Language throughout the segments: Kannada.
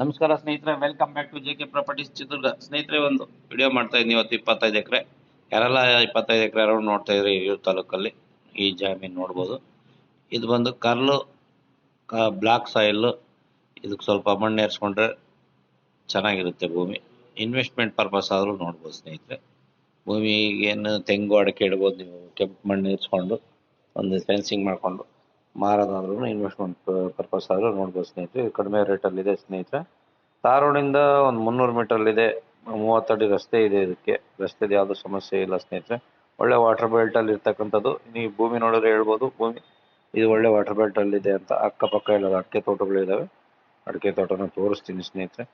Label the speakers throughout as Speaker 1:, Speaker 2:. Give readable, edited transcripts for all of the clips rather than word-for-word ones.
Speaker 1: ನಮಸ್ಕಾರ ಸ್ನೇಹಿತರೆ, welcome back to JK properties Chitradurga. ಸ್ನೇಹಿತರೆ, ಒಂದು ವಿಡಿಯೋ ಮಾಡ್ತಾ ಇದ್ದೀನಿ ಇವತ್ತು. 25 ಎಕರೆ, ಯಾರೆಲ್ಲ 25 ಎಕರೆ ಅರೌಂಡ್ ನೋಡ್ತಾ ಇದ್ರಿ ಹಿರಿಯೂರು ತಾಲೂಕಲ್ಲಿ ಈ ಜಮೀನು ನೋಡ್ಬೋದು. ಇದು ಬಂದು ಕರ್ಲು ಬ್ಲಾಕ್ ಸಾಯಿಲ್. ಇದಕ್ಕೆ ಸ್ವಲ್ಪ ಮಣ್ಣು ಏರಿಸ್ಕೊಂಡ್ರೆ ಚೆನ್ನಾಗಿರುತ್ತೆ ಭೂಮಿ. ಇನ್ವೆಸ್ಟ್ಮೆಂಟ್ ಪರ್ಪಸ್ ಆದರೂ ನೋಡ್ಬೋದು ಸ್ನೇಹಿತರೆ. ಭೂಮಿಗೇನು ತೆಂಗು ಅಡಿಕೆ ಇಡ್ಬೋದು ನೀವು. ಕೆಂಪು ಮಣ್ಣು ಇರಿಸ್ಕೊಂಡು ಒಂದು ಫೆನ್ಸಿಂಗ್ ಮಾಡಿಕೊಂಡು ಮಾರೋದಾದ್ರೂ ಇನ್ವೆಸ್ಟ್ಮೆಂಟ್ ಪರ್ಪಸ್ ಆದರೂ ನೋಡ್ಬೋದು ಸ್ನೇಹಿತರೆ. ಇದು ಕಡಿಮೆ ರೇಟಲ್ಲಿದೆ ಸ್ನೇಹಿತರೆ. ತಾರ್ ರೋಡಿಂದ ಒಂದು 300 ಮೀಟರ್ಲಿದೆ. 30 ಅಡಿ ರಸ್ತೆ ಇದೆ. ಇದಕ್ಕೆ ರಸ್ತೆದು ಯಾವುದೂ ಸಮಸ್ಯೆ ಇಲ್ಲ ಸ್ನೇಹಿತರೆ. ಒಳ್ಳೆ ವಾಟರ್ ಬೆಲ್ಟಲ್ಲಿ ಇರ್ತಕ್ಕಂಥದ್ದು. ನೀವು ಭೂಮಿ ನೋಡಿದ್ರೆ ಹೇಳ್ಬೋದು ಭೂಮಿ ಇದು ಒಳ್ಳೆ ವಾಟರ್ ಬೆಲ್ಟಲ್ಲಿದೆ ಅಂತ. ಅಕ್ಕಪಕ್ಕ ಎಲ್ಲ ಅಡಿಕೆ ತೋಟಗಳಿದ್ದಾವೆ. ಅಡಿಕೆ ತೋಟನ ತೋರಿಸ್ತೀನಿ ಸ್ನೇಹಿತರೆ.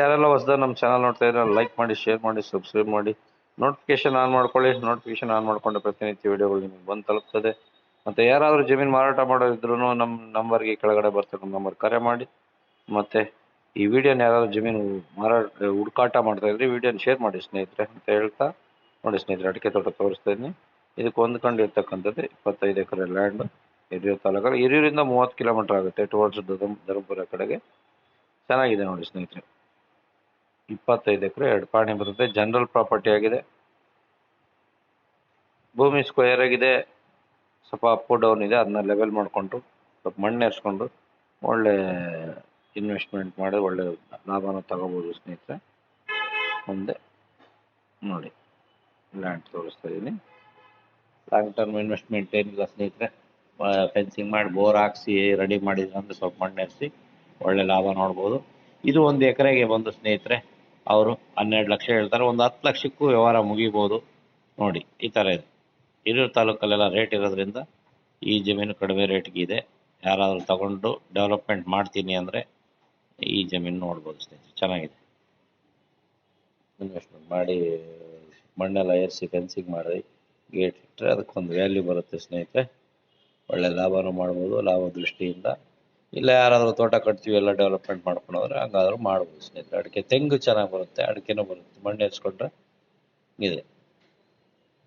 Speaker 1: ಯಾರೆಲ್ಲ ಹೊಸದಾಗಿ ನಮ್ಮ ಚಾನಲ್ ನೋಡ್ತಾ ಇದ್ರೆ ಲೈಕ್ ಮಾಡಿ, ಶೇರ್ ಮಾಡಿ, ಸಬ್ಸ್ಕ್ರೈಬ್ ಮಾಡಿ, ನೋಟಿಫಿಕೇಶನ್ ಆನ್ ಮಾಡ್ಕೊಳ್ಳಿ. ನೋಟಿಫಿಕೇಶನ್ ಆನ್ ಮಾಡಿಕೊಂಡು ಪ್ರತಿನಿತ್ಯ ವಿಡಿಯೋಗಳು ನಿಮಗೆ ಬಂದು ತಲುಪ್ತದೆ. ಮತ್ತು ಯಾರಾದರೂ ಜಮೀನು ಮಾರಾಟ ಮಾಡೋದಿದ್ರು ನಮ್ಮ ನಂಬರ್ಗೆ ಕೆಳಗಡೆ ಬರ್ತಕ್ಕಂಥ ನಂಬರ್ ಕರೆ ಮಾಡಿ. ಮತ್ತು ಈ ವಿಡಿಯೋನ ಯಾರಾದರೂ ಜಮೀನು ಹುಡುಕಾಟ ಮಾಡ್ತಾ ಇದ್ರೆ ವಿಡಿಯೋನ ಶೇರ್ ಮಾಡಿ ಸ್ನೇಹಿತರೆ ಅಂತ ಹೇಳ್ತಾ, ನೋಡಿ ಸ್ನೇಹಿತರೆ, ಅಡಿಕೆ ತೋಟ ತೋರಿಸ್ತಾ ಇದ್ದೀನಿ. ಇದಕ್ಕೆ ಹೊಂದ್ಕೊಂಡಿರ್ತಕ್ಕಂಥದ್ದು 25 ಎಕರೆ ಲ್ಯಾಂಡ್ ಹಿರಿಯೂರು ತಾಲೂಕಲ್ಲಿ. ಹಿರಿಯೂರಿಂದ 30 ಕಿಲೋಮೀಟರ್ ಆಗುತ್ತೆ ಟುವರ್ಡ್ಸ್ ಧರ್ಮಪುರ ಕಡೆಗೆ. ಚೆನ್ನಾಗಿದೆ ನೋಡಿ ಸ್ನೇಹಿತರೆ. 25 ಎಕರೆ 2 ಪಾಣಿ ಬರುತ್ತೆ. ಜನರಲ್ ಪ್ರಾಪರ್ಟಿ ಆಗಿದೆ. ಭೂಮಿ ಸ್ಕ್ವೇರ್ ಆಗಿದೆ. ಸ್ವಲ್ಪ ಅಪ್ ಡೌನ್ ಇದೆ. ಅದನ್ನ ಲೆವೆಲ್ ಮಾಡಿಕೊಂಡು ಸ್ವಲ್ಪ ಮಣ್ಣು ಏರಿಸ್ಕೊಂಡು ಒಳ್ಳೆ ಇನ್ವೆಸ್ಟ್ಮೆಂಟ್ ಮಾಡಿ ಒಳ್ಳೆ ಲಾಭನ ತಗೋಬೋದು ಸ್ನೇಹಿತರೆ. ಮುಂದೆ ನೋಡಿ ಲ್ಯಾಂಡ್ ತೋರಿಸ್ತಾ ಇದ್ದೀನಿ. ಲಾಂಗ್ ಟರ್ಮ್ ಇನ್ವೆಸ್ಟ್ಮೆಂಟ್ ಏನಿಲ್ಲ ಸ್ನೇಹಿತರೆ. ಫೆನ್ಸಿಂಗ್ ಮಾಡಿ ಬೋರ್ ಹಾಕ್ಸಿ ರೆಡಿ ಮಾಡಿದ್ರೆ ಅಂದರೆ ಸ್ವಲ್ಪ ಮಣ್ಣು ಏರಿಸಿ ಒಳ್ಳೆ ಲಾಭ ನೋಡ್ಬೋದು. ಇದು ಒಂದು ಎಕರೆಗೆ ಬಂದು ಸ್ನೇಹಿತರೆ ಅವರು 12 ಲಕ್ಷ ಹೇಳ್ತಾರೆ. ಒಂದು 10 ಲಕ್ಷಕ್ಕೂ ವ್ಯವಹಾರ ಮುಗಿಬೋದು. ನೋಡಿ ಈ ಥರ ಇದೆ. ಹಿರಿಯೂರು ತಾಲೂಕಲ್ಲೆಲ್ಲ ರೇಟ್ ಇರೋದ್ರಿಂದ ಈ ಜಮೀನು ಕಡಿಮೆ ರೇಟ್ಗೆ ಇದೆ. ಯಾರಾದರೂ ತಗೊಂಡು ಡೆವಲಪ್ಮೆಂಟ್ ಮಾಡ್ತೀನಿ ಅಂದರೆ ಈ ಜಮೀನು ನೋಡ್ಬೋದು ಸ್ನೇಹಿತರೆ. ಚೆನ್ನಾಗಿದೆ. ಇನ್ವೆಸ್ಟ್ಮೆಂಟ್ ಮಾಡಿ ಮಣ್ಣೆಲ್ಲ ಏರಿಸಿ ಫೆನ್ಸಿಂಗ್ ಮಾಡಿ ಗೇಟ್ ಇಟ್ಟರೆ ಅದಕ್ಕೊಂದು ವ್ಯಾಲ್ಯೂ ಬರುತ್ತೆ ಸ್ನೇಹಿತರೆ. ಒಳ್ಳೆ ಲಾಭನೂ ಮಾಡ್ಬೋದು ಲಾಭ ದೃಷ್ಟಿಯಿಂದ. ಇಲ್ಲ ಯಾರಾದರೂ ತೋಟ ಕಟ್ತೀವಿ ಎಲ್ಲ ಡೆವಲಪ್ಮೆಂಟ್ ಮಾಡ್ಕೊಂಡೋದ್ರೆ ಹಂಗಾದ್ರೂ ಮಾಡ್ಬೋದು ಸ್ನೇಹಿತರೆ. ಅಡಿಕೆ ತೆಂಗು ಚೆನ್ನಾಗಿ ಬರುತ್ತೆ, ಅಡಿಕೆನೂ ಬರುತ್ತೆ. ಮಣ್ಣು ಏರಿಸ್ಕೊಂಡ್ರೆ ಇದೆ.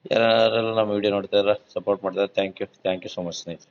Speaker 1: ಯಾರೆಲ್ಲ ನಮ್ಮ ವಿಡಿಯೋ ನೋಡ್ತಾ ಇದ್ದಾರೆ, ಸಪೋರ್ಟ್ ಮಾಡ್ತಾರೆ, ಥ್ಯಾಂಕ್ ಯು ಸೊ ಮಚ್ ಸ್ನೇಹಿತರೆ.